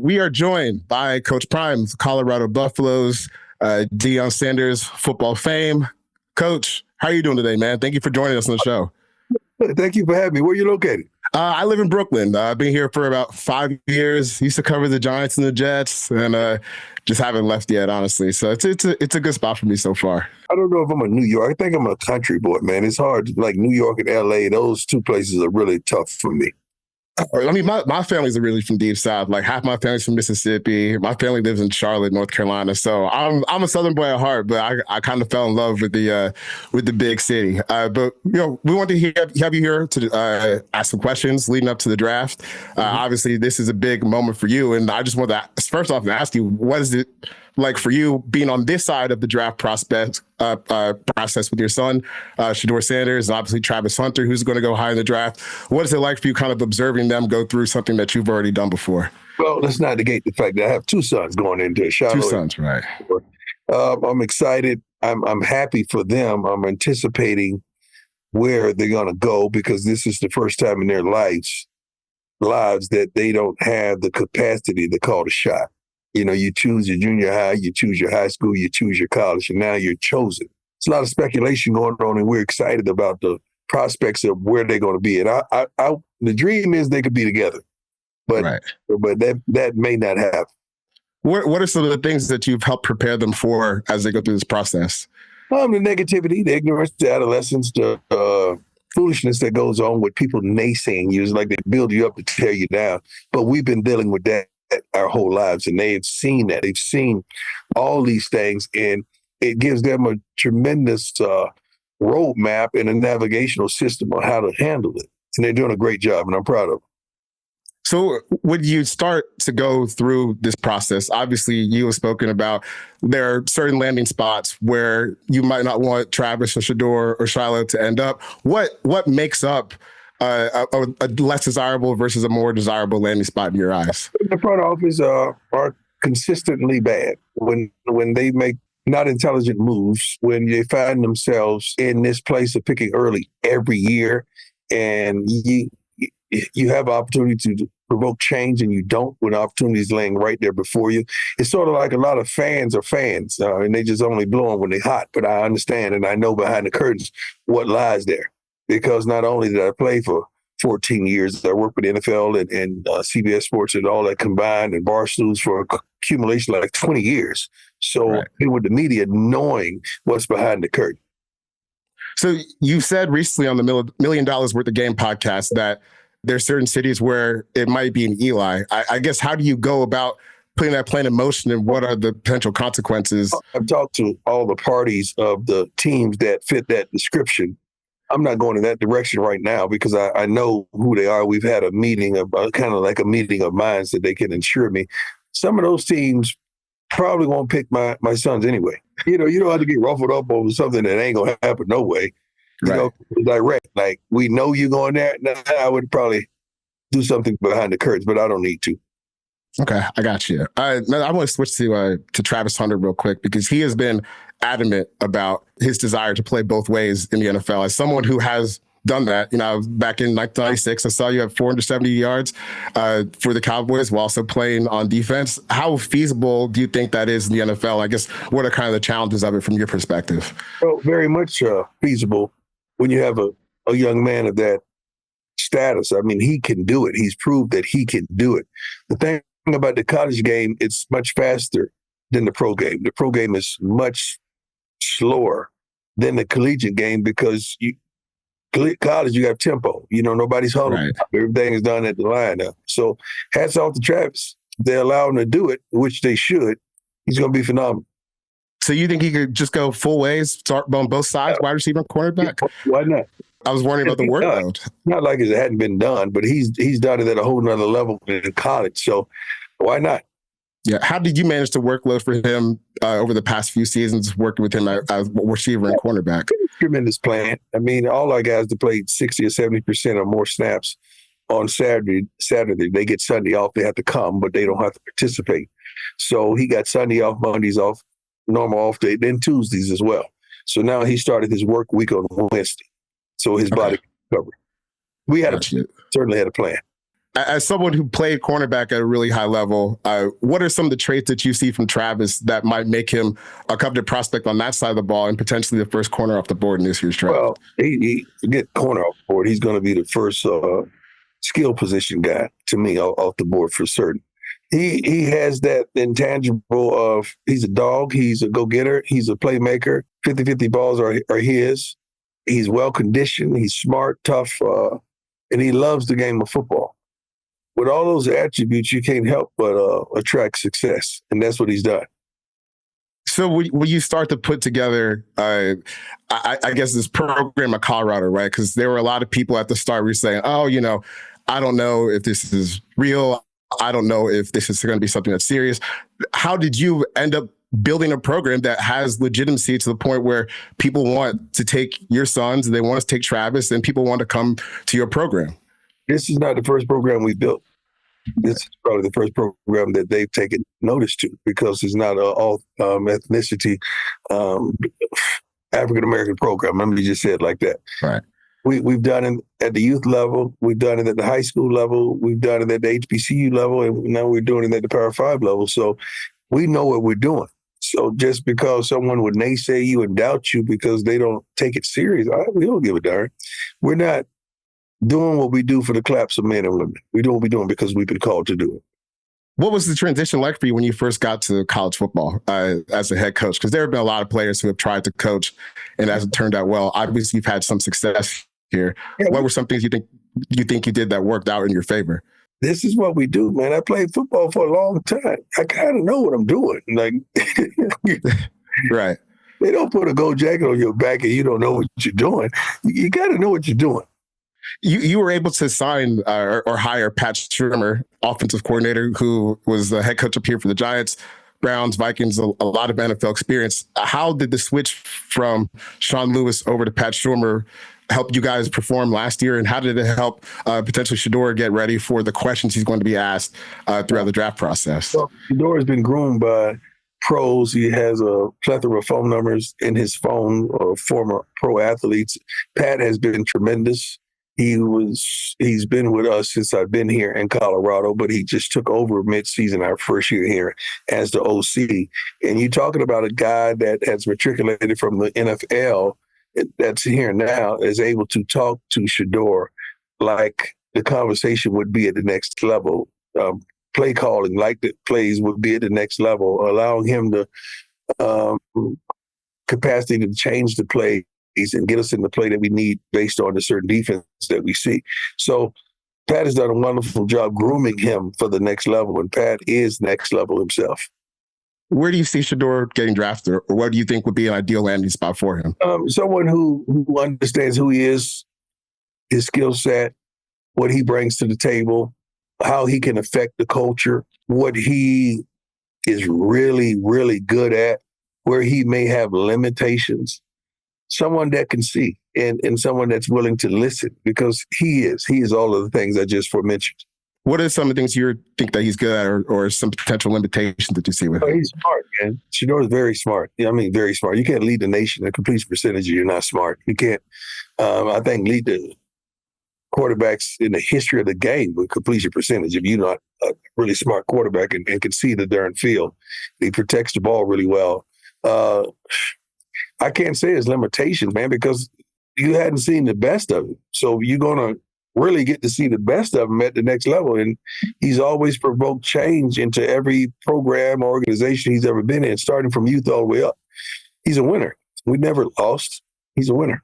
we are joined by Coach Prime, Colorado Buffaloes, Deion Sanders, football fame. Coach, how are you doing today, man? Thank you for joining us on the show. Thank you for having me. Where are you located? I live in Brooklyn. I've been here for about 5 years. Used to cover the Giants and the Jets, and just haven't left yet, honestly. So it's a good spot for me so far. I don't know if I'm a New York. I think I'm a country boy, man. It's hard. Like New York and LA, those two places are really tough for me. I mean, my family's really from deep south. Like half my family's from Mississippi. My family lives in Charlotte, North Carolina. So I'm a Southern boy at heart, but I kind of fell in love with the big city. But we want to have you here to ask some questions leading up to the draft. Obviously, this is a big moment for you, and I just want to first off ask you, what is it like for you being on this side of the draft process with your son, Shedeur Sanders, and obviously Travis Hunter, who's going to go high in the draft? What is it like for you kind of observing them go through something that you've already done before? Well, let's not negate the fact that I have two sons going into it. Two sons, right. I'm excited. I'm happy for them. I'm anticipating where they're going to go because this is the first time in their lives that they don't have the capacity to call the shot. You know, you choose your junior high, you choose your high school, you choose your college, and now you're chosen. It's a lot of speculation going on, and we're excited about the prospects of where they're going to be. And the dream is they could be together, but that may not happen. What are some of the things that you've helped prepare them for as they go through this process? The negativity, the ignorance, the adolescence, the foolishness that goes on with people naysaying you. It's like they build you up to tear you down. But we've been dealing with that our whole lives, and they've seen that. They've seen all these things, and it gives them a tremendous roadmap and a navigational system on how to handle it. And they're doing a great job, and I'm proud of them. So when you start to go through this process, obviously you have spoken about there are certain landing spots where you might not want Travis or Shedeur or Shilo to end up. What makes up a less desirable versus a more desirable landing spot in your eyes? The front office are consistently bad when they make not intelligent moves, when they find themselves in this place of picking early every year, and you have an opportunity to provoke change and you don't, when opportunities laying right there before you. It's sort of like a lot of fans are fans, and they just only blow them when they're hot. But I understand and I know behind the curtains what lies there. Because not only did I play for 14 years, I worked with the NFL and CBS Sports and all that combined, and Barstools for accumulation like 20 years. So with the media knowing what's behind the curtain. So you said recently on the $1 Million Worth of Game podcast that there's certain cities where it might be an Eli. I guess, how do you go about putting that plan in motion, and what are the potential consequences? I've talked to all the parties of the teams that fit that description. I'm not going in that direction right now because I know who they are. We've had a meeting of kind of like a meeting of minds that they can insure me. Some of those teams probably won't pick my sons anyway. You don't have to get ruffled up over something that ain't going to happen no way. You know, direct. Like, we know you're going there. Now, I would probably do something behind the curtains, but I don't need to. Okay, I got you. I want to switch to Travis Hunter real quick because he has been adamant about his desire to play both ways in the NFL. As someone who has done that, back in 1996, I saw you have 470 yards for the Cowboys while also playing on defense. How feasible do you think that is in the NFL? I guess, what are kind of the challenges of it from your perspective? Well, very much feasible when you have a young man of that status. I mean, he can do it. He's proved that he can do it. The thing about the college game, it's much faster than the pro game. The pro game is much slower than the collegiate game because college, you have tempo. Nobody's huddled. Right. Everything is done at the line now. So hats off to Travis. They allow him to do it, which they should. He's going to be phenomenal. So you think he could just go full ways, start on both sides, wide receiver, cornerback? Why not? I was wondering about the workload. Not like it hadn't been done, but he's done it at a whole nother level in college. So why not? Yeah. How did you manage to workload for him over the past few seasons, working with him as receiver and cornerback? Tremendous plan. I mean, all our guys that played 60 or 70% or more snaps on Saturday, they get Sunday off. They have to come, but they don't have to participate. So he got Sunday off, Mondays off, normal off day, then Tuesdays as well. So now he started his work week on Wednesday. So his body covered. We had certainly had a plan. As someone who played cornerback at a really high level, what are some of the traits that you see from Travis that might make him a coveted prospect on that side of the ball and potentially the first corner off the board in this year's draft? Well, he forget corner off the board. He's going to be the first skill position guy to me off the board for certain. He has that intangible of he's a dog, he's a go-getter, he's a playmaker. 50-50 balls are his. He's well-conditioned, he's smart, tough, and he loves the game of football. With all those attributes, you can't help but attract success, and that's what he's done. So when you start to put together, I guess, this program at Colorado, right? Because there were a lot of people at the start who were saying, oh, I don't know if this is real. I don't know if this is going to be something that's serious. How did you end up building a program that has legitimacy to the point where people want to take your sons, they want to take Travis, and people want to come to your program? This is not the first program we built. This is probably the first program that they've taken notice to because it's not all ethnicity African-American program. Let me just say it like that. Right. We've done it at the youth level. We've done it at the high school level. We've done it at the HBCU level. And now we're doing it at the Power 5 level. So we know what we're doing. So just because someone would naysay you and doubt you because they don't take it serious, we don't give a darn. We're not doing what we do for the claps of men and women. We do what we're doing because we've been called to do it. What was the transition like for you when you first got to college football as a head coach? Because there have been a lot of players who have tried to coach and it hasn't turned out well. Obviously, you've had some success here. Yeah, what were some things you think you did that worked out in your favor? This is what we do, man. I played football for a long time. I kind of know what I'm doing. Like, right. They don't put a gold jacket on your back and you don't know what you're doing. You got to know what you're doing. You were able to sign or hire Pat Shurmur, offensive coordinator, who was the head coach up here for the Giants, Browns, Vikings, a lot of NFL experience. How did the switch from Sean Lewis over to Pat Shurmur help you guys perform last year, and how did it help potentially Shedeur get ready for the questions he's going to be asked throughout the draft process? Well, Shedeur has been groomed by pros. He has a plethora of phone numbers in his phone of former pro athletes. Pat has been tremendous. He's been with us since I've been here in Colorado, but he just took over midseason our first year here as the OC. And you're talking about a guy that has matriculated from the NFL that's here now is able to talk to Shedeur like the conversation would be at the next level. Play calling like the plays would be at the next level, allowing him the capacity to change the play and get us in the play that we need based on the certain defense that we see. So Pat has done a wonderful job grooming him for the next level, and Pat is next level himself. Where do you see Shedeur getting drafted, or what do you think would be an ideal landing spot for him? Someone who understands who he is, his skill set, what he brings to the table, how he can affect the culture, what he is really, really good at, where he may have limitations. Someone that can see and someone that's willing to listen, because he is all of the things I just mentioned. What are some of the things you think that he's good at, or some potential limitations that you see with him? He's smart, man. Shedeur is very smart. I mean, very smart. You can't lead the nation in completion percentage if you're not smart. You can't, I think, lead the quarterbacks in the history of the game with completion percentage if you're not a really smart quarterback and can see the darn field. He protects the ball really well. I can't say his limitations, man, because you hadn't seen the best of him. So you're going to really get to see the best of him at the next level. And he's always provoked change into every program or organization he's ever been in, starting from youth all the way up. He's a winner. We never lost. He's a winner.